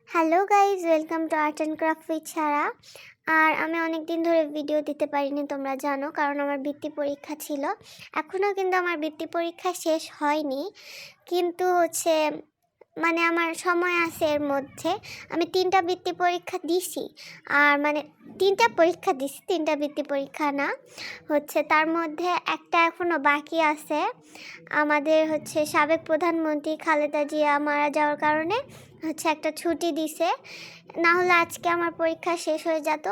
Hello guys, welcome to art and craft with Sara. আর আমি অনেক দিন ধরে ভিডিও দিতে পারিনি, তোমরা জানো, কারণ আমার বৃত্তি পরীক্ষা ছিল। এখনও কিন্তু আমার বৃত্তি পরীক্ষা শেষ হয়নি, কিন্তু মানে আমার সময় আছে। এর মধ্যে আমি 3টা বৃত্তি পরীক্ষা দিছি। আর মানে 3টা পরীক্ষা দিছি, 3টা বৃত্তি পরীক্ষা না, তার মধ্যে একটা এখনও বাকি আছে। আমাদের সাবেক প্রধানমন্ত্রী খালেদা জিয়া মারা যাওয়ার কারণে একটা ছুটি দিছে, না হলে আজকে আমার পরীক্ষা শেষ হয়ে যেত।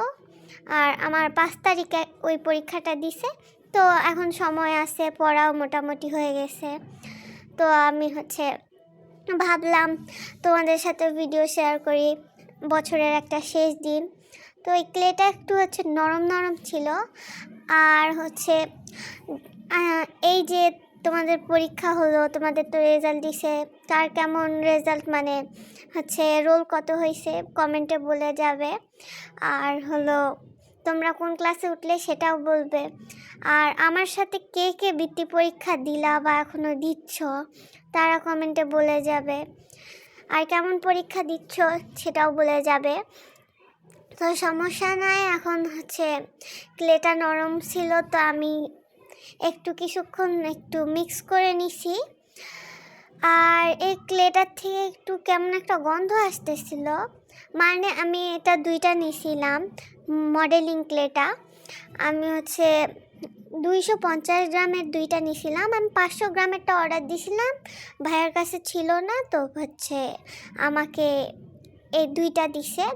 আর আমার 5 তারিখে ওই পরীক্ষাটা দিছে, তো এখন সময় আছে, পড়াও মোটামুটি হয়ে গেছে। তো আমি ভাবলাম তোমাদের সাথে ভিডিও শেয়ার করি। বছরের একটা শেষ দিন, তো এই ক্লেটা একটু নরম নরম ছিল। আর এই যে তোমাদের পরীক্ষা হলো, তোমাদের তো রেজাল্ট দিছে, কার কেমন রেজাল্ট, মানে রোল কত হয়েছে কমেন্টে বলে যাবে। আর তোমরা কোন ক্লাসে উঠলে সেটাও বলবে। আর আমার সাথে কে কে বৃত্তি পরীক্ষা দিলা বা এখনও দিচ্ছ তারা কমেন্টে বলে যাবে। আর কেমন পরীক্ষা দিচ্ছ সেটাও বলে যাবে। তো সমস্যা নাই, এখন ক্লেটা নরম ছিল, তো আমি কিছুক্ষণ মিক্স করে নিছি। আর এই ক্লেটার থেকে একটু কেমন একটা গন্ধ আসতেছিল, মানে আমি এটা 2টা নিছিলাম মডেলিং ক্লেটা। আমি 250 গ্রামের 2টা নিছিলাম। আমি 500 গ্রামেরটা অর্ডার দিছিলাম, ভাইয়ের কাছে ছিল না, তো আমাকে এই 2টা দিছে।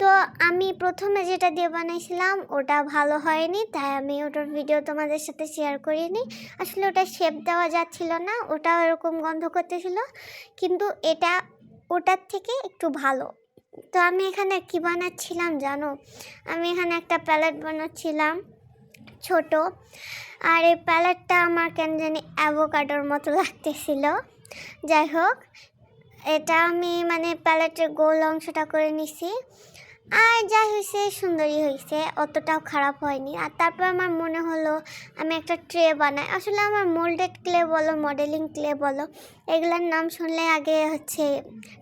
তো আমি প্রথমে যেটা দিয়ে বানাইছিলাম ওটা ভালো হয়নি, তাই আমি ওটার ভিডিও তোমাদের সাথে শেয়ার করিনি। আসলে ওটা শেপ দেওয়া যাচ্ছিল না, ওটাও এরকম গন্ধ করতেছিল, কিন্তু এটা ওটার থেকে একটু ভালো। তো আমি এখানে কি বানাচ্ছিলাম জানো? আমি এখানে একটা প্যালেট বানাচ্ছিলাম ছোট। আর এই প্যালেটটা আমার কেন জানি অ্যাভোকাডোর মতো লাগতেছিল। যাই হোক, এটা আমি মানে প্যালেটের গোল অংশটা করে নিছি। আর যা হয়েছে সুন্দরই হয়েছে, অতটাও খারাপ হয়নি। আর তারপর আমার মনে হলো আমি একটা ট্রে বানাই। আসলে আমার মোল্ডেড ক্লে বলো, মডেলিং ক্লে বলো, এগুলোর নাম শুনলে আগে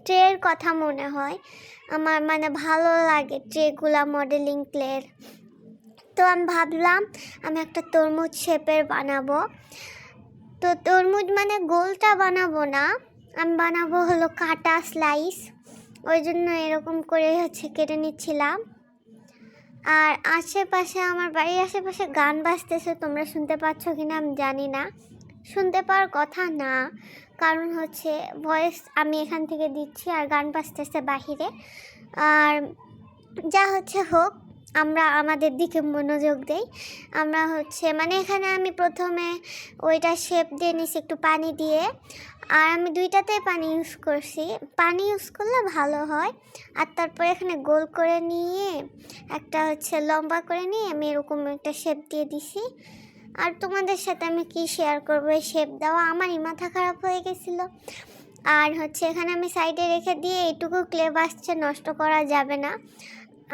ট্রের কথা মনে হয়। আমার মানে ভালো লাগে ট্রেগুলা মডেলিং ক্লের। তো আমি ভাবলাম আমি একটা তরমুজ শেপের বানাবো। তো তরমুজ মানে গোলটা বানাবো না, আমি বানাবো কাটা স্লাইস। ওই জন্য এরকম করে কেটে নিচ্ছিলাম। আর আশেপাশে, আমার বাড়ির আশেপাশে গান বাজতেছে, তোমরা শুনতে পাচ্ছ কিনা আমি জানি না। শুনতে পাওয়ার কথা না, কারণ ভয়েস আমি এখান থেকে দিচ্ছি আর গান বাজতেছে বাহিরে। আর যা হোক, আমরা আমাদের দিকে মনোযোগ দেই। আমরা মানে এখানে আমি প্রথমে ওইটা শেপ দিয়ে নিছি একটু পানি দিয়ে। আর আমি 2টাতেই পানি ইউজ করছি, পানি ইউজ করলে ভালো হয়। আর তারপরে এখানে গোল করে নিয়ে একটা লম্বা করে নিয়ে আমি এরকম একটা শেপ দিয়ে দিছি। আর তোমাদের সাথে আমি কি শেয়ার করবো, এই শেপ দেওয়া আমারই মাথা খারাপ হয়ে গেছিলো। আর এখানে আমি সাইডে রেখে দিয়ে এইটুকু ক্লে বাসছে, নষ্ট করা যাবে না।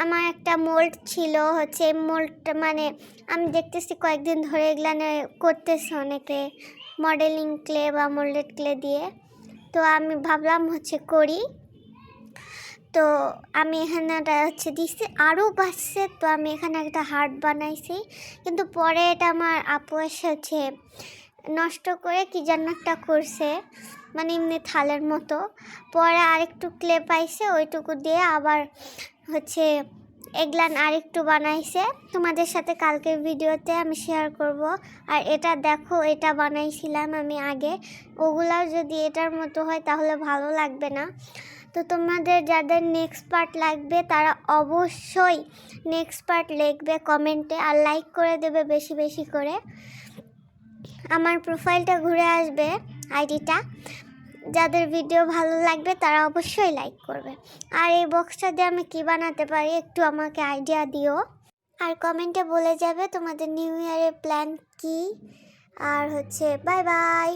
আমার একটা মোল্ড ছিল, মোল্ডটা মানে আমি দেখতেছি কয়েকদিন ধরে এগুলো করতেছে অনেকে, মডেলিং ক্লে বা মোল্ডেড ক্লে দিয়ে। তো আমি ভাবলাম করি। তো আমি এখানে দিচ্ছি, আরও বাসছে। তো আমি এখানে একটা হার্ট বানাইছি, কিন্তু পরে এটা আমার আপু এসে নষ্ট করে কি যেন একটা করছে, মানে এমনি থালের মতো। পরে আরেকটু ক্লে পাইছে, ওইটুকু দিয়ে আবার এগুলান আরেকটু বানাইছে। তোমাদের সাথে কালকের ভিডিওতে আমি শেয়ার করব। আর এটা দেখো, এটা বানাইছিলাম আমি আগে, ওগুলাও যদি এটার মতো হয় তাহলে ভালো লাগবে না। তো তোমাদের যাদের নেক্সট পার্ট লাগবে তারা অবশ্যই নেক্সট পার্ট লিখবে কমেন্টে, আর লাইক করে দেবে বেশি বেশি করে। আমার প্রোফাইলটা ঘুরে আসবে, আইডিটা। যাদের ভিডিও ভালো লাগবে তারা অবশ্যই লাইক করবে। আর এই বক্সটা দিয়ে আমি কী বানাতে পারি একটু আমাকে আইডিয়া দিও, আর কমেন্টে বলে যাবে তোমাদের নিউ ইয়ারের প্ল্যান কী। আর বাই বাই।